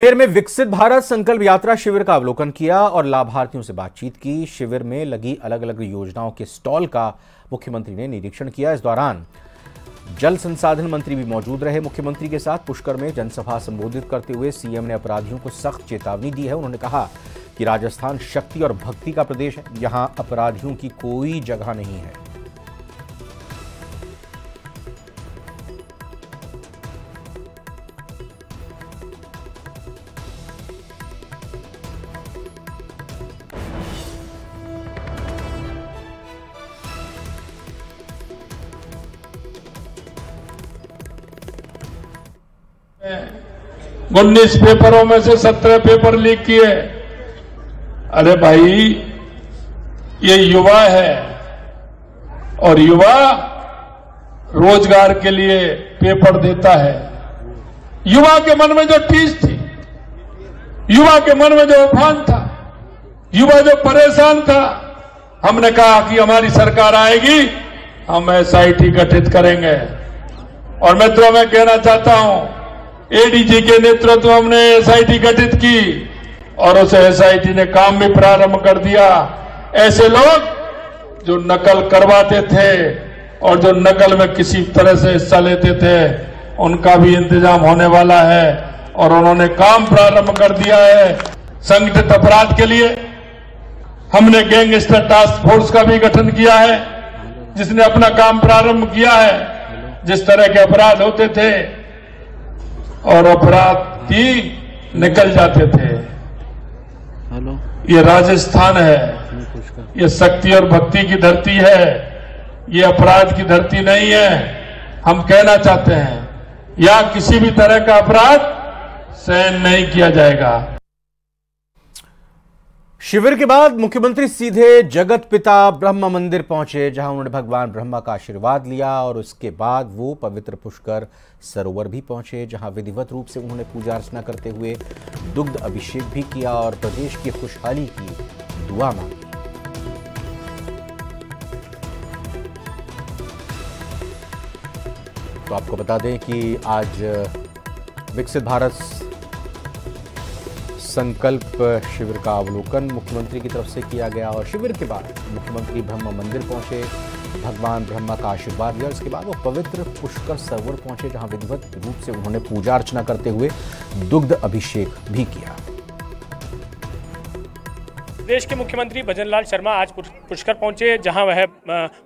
शिविर में विकसित भारत संकल्प यात्रा शिविर का अवलोकन किया और लाभार्थियों से बातचीत की। शिविर में लगी अलग अलग योजनाओं के स्टॉल का मुख्यमंत्री ने निरीक्षण किया। इस दौरान जल संसाधन मंत्री भी मौजूद रहे। मुख्यमंत्री के साथ पुष्कर में जनसभा संबोधित करते हुए सीएम ने अपराधियों को सख्त चेतावनी दी है। उन्होंने कहा कि राजस्थान शक्ति और भक्ति का प्रदेश है, यहां अपराधियों की कोई जगह नहीं है। उन्नीस पेपरों में से 17 पेपर लीक किए। अरे भाई, ये युवा है और युवा रोजगार के लिए पेपर देता है। युवा के मन में जो टीस थी, युवा के मन में जो उफान था, युवा जो परेशान था, हमने कहा कि हमारी सरकार आएगी, हम एसआईटी गठित करेंगे। और मित्रों, मैं कहना चाहता हूं, एडीजी के नेतृत्व हमने एसआईटी गठित की और उस एसआईटी ने काम भी प्रारंभ कर दिया। ऐसे लोग जो नकल करवाते थे और जो नकल में किसी तरह से हिस्सा लेते थे, उनका भी इंतजाम होने वाला है और उन्होंने काम प्रारंभ कर दिया है। संगठित अपराध के लिए हमने गैंगस्टर टास्क फोर्स का भी गठन किया है, जिसने अपना काम प्रारंभ किया है। जिस तरह के अपराध होते थे और अपराधी निकल जाते थे, ये राजस्थान है, ये शक्ति और भक्ति की धरती है, ये अपराध की धरती नहीं है। हम कहना चाहते हैं, यहां किसी भी तरह का अपराध सहन नहीं किया जाएगा। शिविर के बाद मुख्यमंत्री सीधे जगत पिता ब्रह्म मंदिर पहुंचे, जहां उन्होंने भगवान ब्रह्मा का आशीर्वाद लिया और उसके बाद वो पवित्र पुष्कर सरोवर भी पहुंचे, जहां विधिवत रूप से उन्होंने पूजा अर्चना करते हुए दुग्ध अभिषेक भी किया और प्रदेश की खुशहाली की दुआ मांगी। तो आपको बता दें कि आज विकसित भारत संकल्प शिविर का अवलोकन मुख्यमंत्री की तरफ से किया गया और शिविर के बाद मुख्यमंत्री ब्रह्म मंदिर पहुंचे, भगवान ब्रह्मा का आशीर्वाद लिया। उसके बाद वो पवित्र पुष्कर सरोवर पहुंचे, जहां विधिवत रूप से उन्होंने पूजा अर्चना करते हुए दुग्ध अभिषेक भी किया। प्रदेश के मुख्यमंत्री भजनलाल शर्मा आज पुष्कर पहुंचे, जहां वह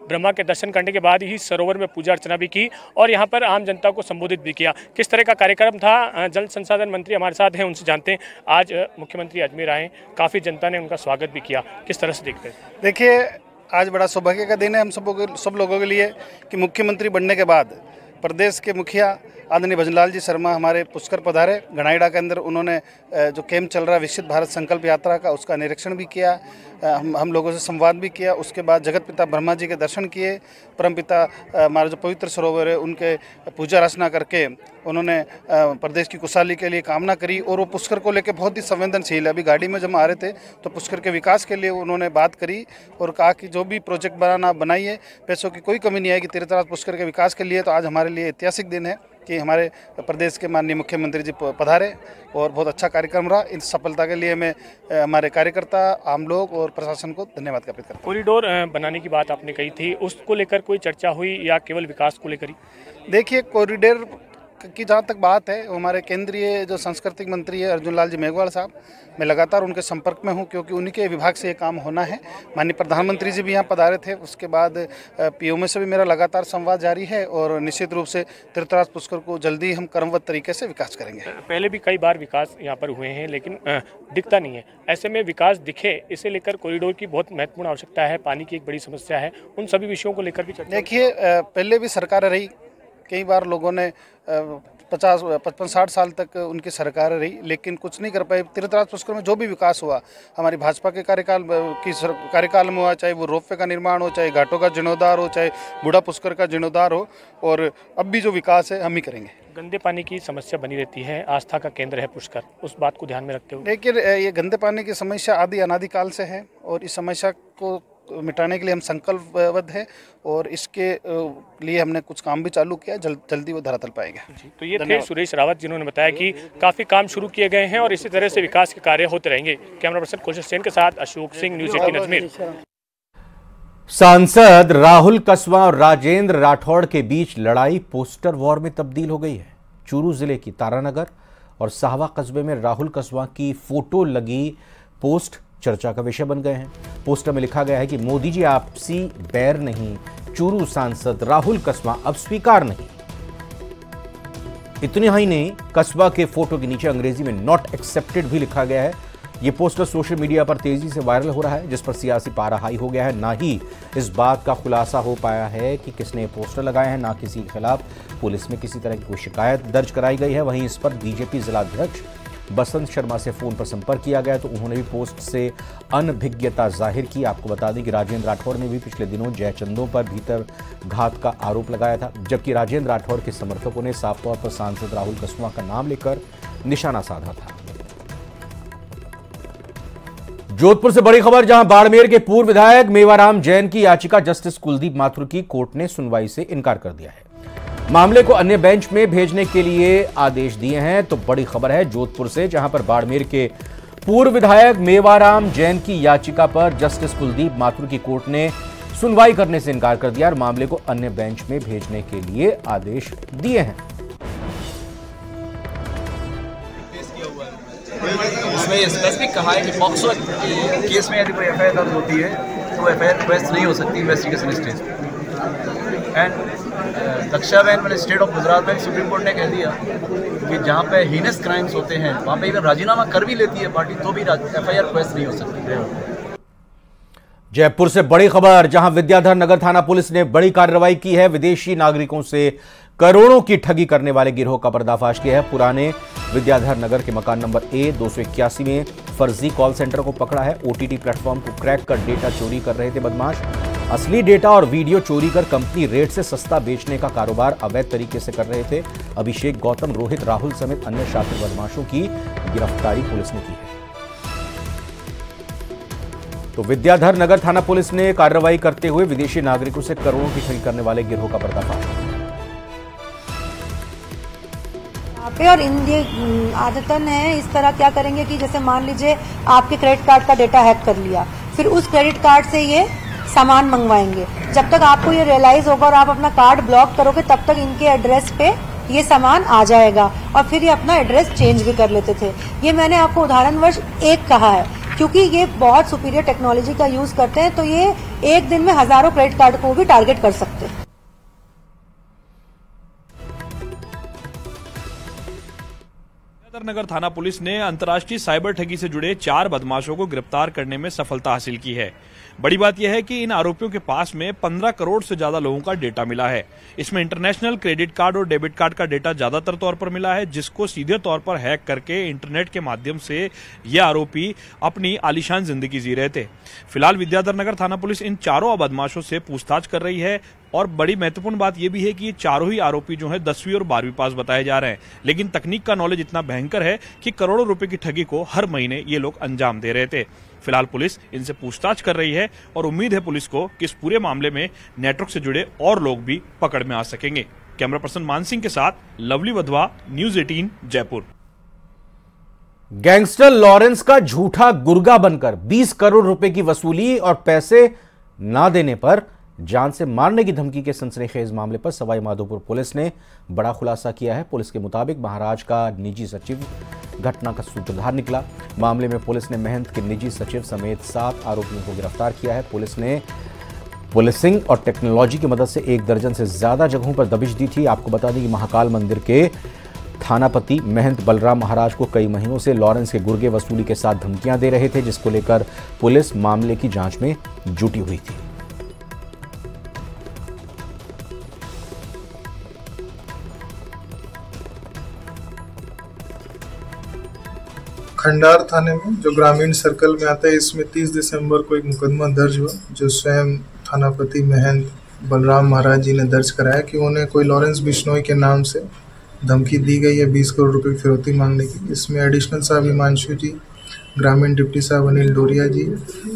ब्रह्मा के दर्शन करने के बाद ही सरोवर में पूजा अर्चना भी की और यहां पर आम जनता को संबोधित भी किया। किस तरह का कार्यक्रम था, जल संसाधन मंत्री हमारे साथ हैं, उनसे जानते हैं। आज मुख्यमंत्री अजमेर आए, काफ़ी जनता ने उनका स्वागत भी किया, किस तरह से देखते हैं? देखिए, आज बड़ा सौभाग्य का दिन है हम सब लोगों के लिए कि मुख्यमंत्री बनने के बाद प्रदेश के मुखिया आदरणीय भजनलाल जी शर्मा हमारे पुष्कर पधारे। घनाइडा के अंदर उन्होंने जो कैंप चल रहा है विकसित भारत संकल्प यात्रा का, उसका निरीक्षण भी किया, हम लोगों से संवाद भी किया। उसके बाद जगत पिता ब्रह्मा जी के दर्शन किए, परम पिता हमारे जो पवित्र सरोवर है उनके पूजा अर्चना करके उन्होंने प्रदेश की खुशहाली के लिए कामना करी। और वो पुष्कर को लेकर बहुत ही संवेदनशील है। अभी गाड़ी में जब हम आ रहे थे तो पुष्कर के विकास के लिए उन्होंने बात करी और कहा कि जो भी प्रोजेक्ट बनाइए, पैसों की कोई कमी नहीं आएगी तीर्थराज पुष्कर के विकास के लिए। तो आज हमारे लिए ऐतिहासिक दिन है कि हमारे प्रदेश के माननीय मुख्यमंत्री जी पधारे और बहुत अच्छा कार्यक्रम रहा। इन सफलता के लिए मैं हमारे कार्यकर्ता, आम लोग और प्रशासन को धन्यवाद ज्ञापित करता हूं। कॉरिडोर बनाने की बात आपने कही थी, उसको लेकर कोई चर्चा हुई या केवल विकास को लेकर ही? देखिए, कॉरिडोर की जहाँ तक बात है, हमारे केंद्रीय जो सांस्कृतिक मंत्री है अर्जुन लाल जी मेघवाल साहब, मैं लगातार उनके संपर्क में हूँ क्योंकि उन्हीं के विभाग से ये काम होना है। माननीय प्रधानमंत्री जी भी यहाँ पधारे थे। उसके बाद पीओ से भी मेरा लगातार संवाद जारी है और निश्चित रूप से तीर्थराज पुष्कर को जल्दी हम क्रमबद्ध तरीके से विकास करेंगे। पहले भी कई बार विकास यहाँ पर हुए हैं लेकिन दिखता नहीं है, ऐसे में विकास दिखे, इसे लेकर कॉरिडोर की बहुत महत्वपूर्ण आवश्यकता है, पानी की एक बड़ी समस्या है, उन सभी विषयों को लेकर भी चर्चा। देखिए, पहले भी सरकार रही, कई बार लोगों ने 50, 55, 60 साल तक उनकी सरकार रही लेकिन कुछ नहीं कर पाई। तीर्थराज पुष्कर में जो भी विकास हुआ हमारी भाजपा के कार्यकाल में हुआ, चाहे वो रोपवे का निर्माण हो, चाहे घाटों का जीर्णोद्धार हो, चाहे बूढ़ा पुष्कर का जीर्णोद्धार हो, और अब भी जो विकास है हम ही करेंगे। गंदे पानी की समस्या बनी रहती है, आस्था का केंद्र है पुष्कर, उस बात को ध्यान में रखते हुए? देखिए, ये गंदे पानी की समस्या आदि अनादिकाल से है और इस समस्या को मिटाने के लिए हम संकल्पबद्ध हैं और इसके लिए हमने कुछ काम भी चालू किया, जल्दी वो धरातल पाएंगे। तो ये थे सुरेश रावत, जिन्होंने बताया कि काफ़ी काम शुरू किए गए हैं और इसी तरह से विकास के कार्य होते रहेंगे। कैमरा पर्सन खुर्शीद सेन के साथ अशोक सिंह, न्यूज़ 18 अजमेर। सांसद राहुल कस्वां और राजेंद्र राठौड़ के बीच लड़ाई पोस्टर वॉर में तब्दील हो गई है। चूरू जिले की तारानगर और साहवा कस्बे में राहुल कस्वां की फोटो लगी पोस्ट चर्चा का विषय बन गए हैं। पोस्टर में लिखा गया है कि मोदी जी आपसी बैर नहीं, चूरू सांसद राहुल कस्वां अब स्वीकार नहीं। इतना ही नहीं, कस्बा के फोटो के नीचे अंग्रेजी में नॉट एक्सेप्टेड भी लिखा गया है। यह पोस्टर सोशल मीडिया पर तेजी से वायरल हो रहा है, जिस पर सियासी पारा हाई हो गया है। ना ही इस बात का खुलासा हो पाया है कि किसने पोस्टर लगाए हैं, ना किसी के खिलाफ पुलिस में किसी तरह की कोई शिकायत दर्ज कराई गई है। वहीं इस पर बीजेपी जिलाध्यक्ष बसंत शर्मा से फोन पर संपर्क किया गया तो उन्होंने भी पोस्ट से अनभिज्ञता जाहिर की। आपको बता दें कि राजेंद्र राठौड़ ने भी पिछले दिनों जयचंदों पर भीतर घात का आरोप लगाया था, जबकि राजेंद्र राठौड़ के समर्थकों ने साफ तौर पर सांसद राहुल कस्वां का नाम लेकर निशाना साधा था। जोधपुर से बड़ी खबर, जहां बाड़मेर के पूर्व विधायक मेवाराम जैन की याचिका जस्टिस कुलदीप माथुर की कोर्ट ने सुनवाई से इनकार कर दिया है। मामले को अन्य बेंच में भेजने के लिए आदेश दिए हैं। तो बड़ी खबर है जोधपुर से, जहां पर बाड़मेर के पूर्व विधायक मेवाराम जैन की याचिका पर जस्टिस कुलदीप माथुर की कोर्ट ने सुनवाई करने से इनकार कर दिया और मामले को अन्य बेंच में भेजने के लिए आदेश दिए हैं। इसमें ये स्पेसिफिक कहा है कि पॉक्सो केस में यदि कोई एफआईआर दर्ज होती है तो एफआईआर रिक्वेस्ट नहीं हो सकती इन्वेस्टिगेशन स्टेज पे। एंड रक्षाबेन स्टेट ऑफ गुजरात में सुप्रीम कोर्ट ने कह दिया कि जहाँ पे हीनस क्राइम्स होते हैं वहाँ पे अगर राजीनामा कर भी लेती है पार्टी तो भी एफआईआर रिक्वेस्ट नहीं हो सकती। जयपुर से बड़ी खबर, जहां विद्याधर नगर थाना पुलिस ने बड़ी कार्रवाई की है। विदेशी नागरिकों से करोड़ों की ठगी करने वाले गिरोह का पर्दाफाश किया है। पुराने विद्याधर नगर के मकान नंबर A281 में फर्जी कॉल सेंटर को पकड़ा है। ओटीटी प्लेटफॉर्म को क्रैक कर डेटा चोरी कर रहे थे बदमाश। असली डेटा और वीडियो चोरी कर कंपनी रेट से सस्ता बेचने का कारोबार अवैध तरीके से कर रहे थे। अभिषेक, गौतम, रोहित, राहुल समेत अन्य शातिर बदमाशों की गिरफ्तारी पुलिस ने की है। तो विद्याधर नगर थाना पुलिस ने कार्रवाई करते हुए विदेशी नागरिकों से करोड़ों की ठगी करने वाले गिरोह का पर्दाफाश किया। और ये आदतन है इस तरह क्या करेंगे कि जैसे मान लीजिए आपके क्रेडिट कार्ड का डेटा हैक कर लिया, फिर उस क्रेडिट कार्ड से ये सामान मंगवाएंगे। जब तक आपको ये रियलाइज होगा और आप अपना कार्ड ब्लॉक करोगे तब तक इनके एड्रेस पे ये सामान आ जाएगा और फिर ये अपना एड्रेस चेंज भी कर लेते थे। ये मैंने आपको उदाहरणवश एक कहा है क्योंकि ये बहुत सुपीरियर टेक्नोलॉजी का यूज करते हैं, तो ये एक दिन में हजारों क्रेडिट कार्ड को भी टारगेट कर सकते हैं। नगर थाना पुलिस ने अंतर्राष्ट्रीय साइबर ठगी से जुड़े 4 बदमाशों को गिरफ्तार करने में सफलता हासिल की है। बड़ी बात यह है कि इन आरोपियों के पास में 15 करोड़ से ज्यादा लोगों का डेटा मिला है। इसमें इंटरनेशनल क्रेडिट कार्ड और डेबिट कार्ड का डेटा ज्यादातर तौर पर मिला है, जिसको सीधे तौर पर हैक करके इंटरनेट के माध्यम से ये आरोपी अपनी आलीशान जिंदगी जी रहे थे। फिलहाल विद्याधर नगर थाना पुलिस इन चारों बदमाशों से पूछताछ कर रही है और बड़ी महत्वपूर्ण बात यह भी है कि ये चारों ही आरोपी जो हैं 10वीं और 12वीं पास बताए जा रहे हैं, लेकिन तकनीक का नॉलेज इतना भयंकर है कि करोड़ों रुपए की ठगी को हर महीने ये लोग अंजाम दे रहे थे। फिलहाल पुलिस इनसे पूछताछ कर रही है और उम्मीद है पुलिस को कि इस पूरे मामले में नेटवर्क से जुड़े और लोग भी पकड़ में आ सकेंगे। कैमरा पर्सन मान सिंह के साथ lovely Wadhwa, news 18 Jaipur. Gangster Lawrence का झूठा गुर्गा बनकर 20 करोड़ रुपए की वसूली और पैसे ना देने पर जान से मारने की धमकी के सनसनीखेज मामले पर सवाई माधोपुर पुलिस ने बड़ा खुलासा किया है। पुलिस के मुताबिक महाराज का निजी सचिव घटना का सूत्रधार निकला। मामले में पुलिस ने महंत के निजी सचिव समेत 7 आरोपियों को गिरफ्तार किया है। पुलिस ने पुलिसिंग और टेक्नोलॉजी की मदद से 1 दर्जन से ज्यादा जगहों पर दबिश दी थी। आपको बता दें कि महाकाल मंदिर के थानापति महंत बलराम महाराज को कई महीनों से लॉरेंस के गुर्गे वसूली के साथ धमकियां दे रहे थे, जिसको लेकर पुलिस मामले की जांच में जुटी हुई थी। खंडार थाने में जो ग्रामीण सर्कल में आता है, इसमें 30 दिसंबर को एक मुकदमा दर्ज हुआ जो स्वयं थानापति महंत बलराम महाराज जी ने दर्ज कराया कि उन्हें कोई लॉरेंस बिश्नोई के नाम से धमकी दी गई है 20 करोड़ रुपए की फिरौती मांगने की। इसमें एडिशनल साहब हिमांशु जी, ग्रामीण डिप्टी साहब अनिल डोरिया जी,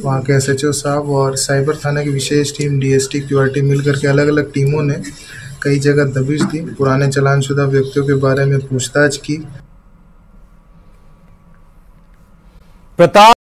वहाँ के SHO साहब और साइबर थाना की विशेष टीम DST QRT मिलकर के अलग अलग टीमों ने कई जगह दबिश दी, पुराने चालानशुदा व्यक्तियों के बारे में पूछताछ की। प्रताप